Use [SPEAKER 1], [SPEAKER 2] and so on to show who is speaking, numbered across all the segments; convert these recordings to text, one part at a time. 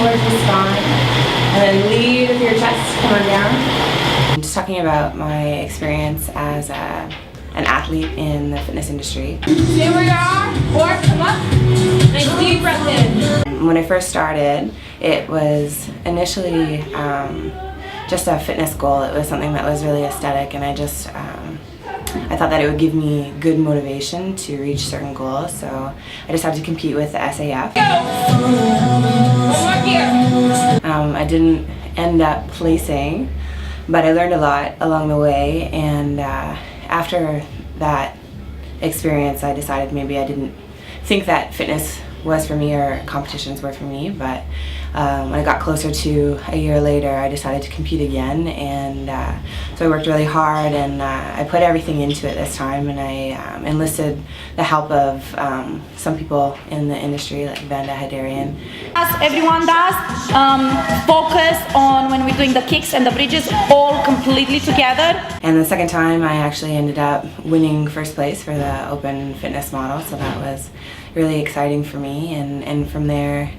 [SPEAKER 1] towards the spine. And then lead with your chest, come on down. I'm just talking about my experience as an athlete in the fitness industry.
[SPEAKER 2] Stay where you are, or come up, and deep breath in.
[SPEAKER 1] When I first started, it was initially just a fitness goal. It was something that was really aesthetic, and I thought that it would give me good motivation to reach certain goals, so I decided to compete with the SAF. I didn't end up placing, but I learned a lot along the way, and after that experience I decided maybe I didn't think that fitness was for me or competitions were for me, but when I got closer to a year later I decided to compete again, and so I worked really hard, and I put everything into it this time, and I enlisted the help of some people in the industry like Vanda Hadarian.
[SPEAKER 3] As everyone does, focus on when we're doing the kicks and the bridges all completely together.
[SPEAKER 1] And the second time I actually ended up winning first place for the open fitness model, so that was really exciting for me, and from there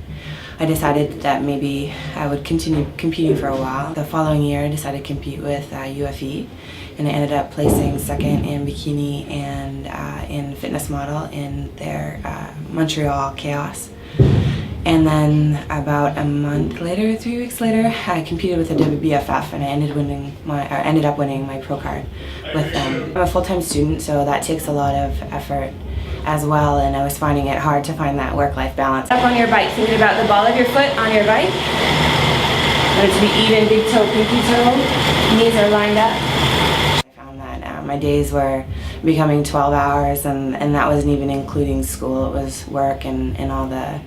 [SPEAKER 1] I decided that maybe I would continue competing for a while. The following year I decided to compete with UFE, and I ended up placing second in bikini and in fitness model in their Montreal Chaos. And then about a month later, 3 weeks later, I competed with the WBFF, and I ended up winning my pro card with them. I'm a full-time student, so that takes a lot of effort as well, and I was finding it hard to find that work-life balance.
[SPEAKER 2] Up on your bike, thinking about the ball of your foot on your bike. Want it to be even, big toe, pinky toe. Knees are lined up.
[SPEAKER 1] I found that my days were becoming 12 hours, and that wasn't even including school. It was work and all the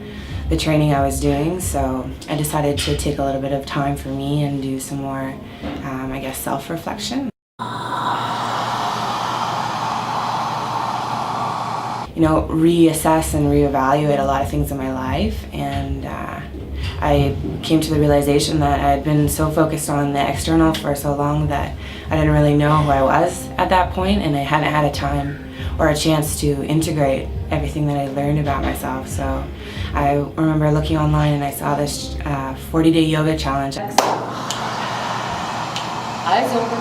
[SPEAKER 1] training I was doing, so I decided to take a little bit of time for me and do some more, I guess, self-reflection. You know, reassess and reevaluate a lot of things in my life, and I came to the realization that I had been so focused on the external for so long that I didn't really know who I was at that point, and I hadn't had a time or a chance to integrate everything that I learned about myself. So I remember looking online and I saw this 40-day yoga challenge.
[SPEAKER 2] Eyes open.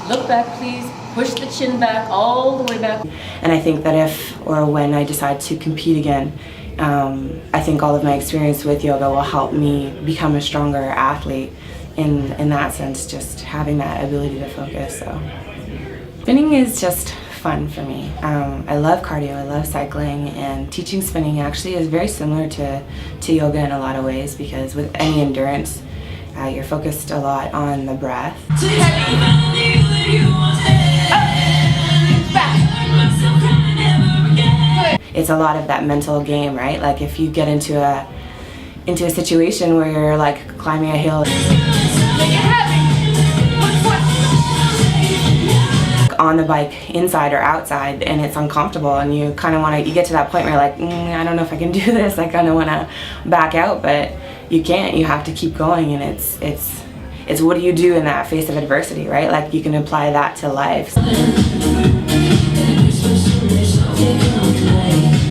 [SPEAKER 2] Look back, please. Push the chin back, all the way back.
[SPEAKER 1] And I think that if or when I decide to compete again, I think all of my experience with yoga will help me become a stronger athlete in that sense, just having that ability to focus. So spinning is just fun for me. I love cardio, I love cycling, and teaching spinning actually is very similar to yoga in a lot of ways, because with any endurance, you're focused a lot on the breath. It's a lot of that mental game, right? Like if you get into a situation where you're like climbing a hill, on the bike, inside or outside, and it's uncomfortable, and you kind of want to, you get to that point where you're like, I don't know if I can do this, I kind of want to back out, but you can't. You have to keep going, and it's what do you do in that face of adversity, right? Like you can apply that to life.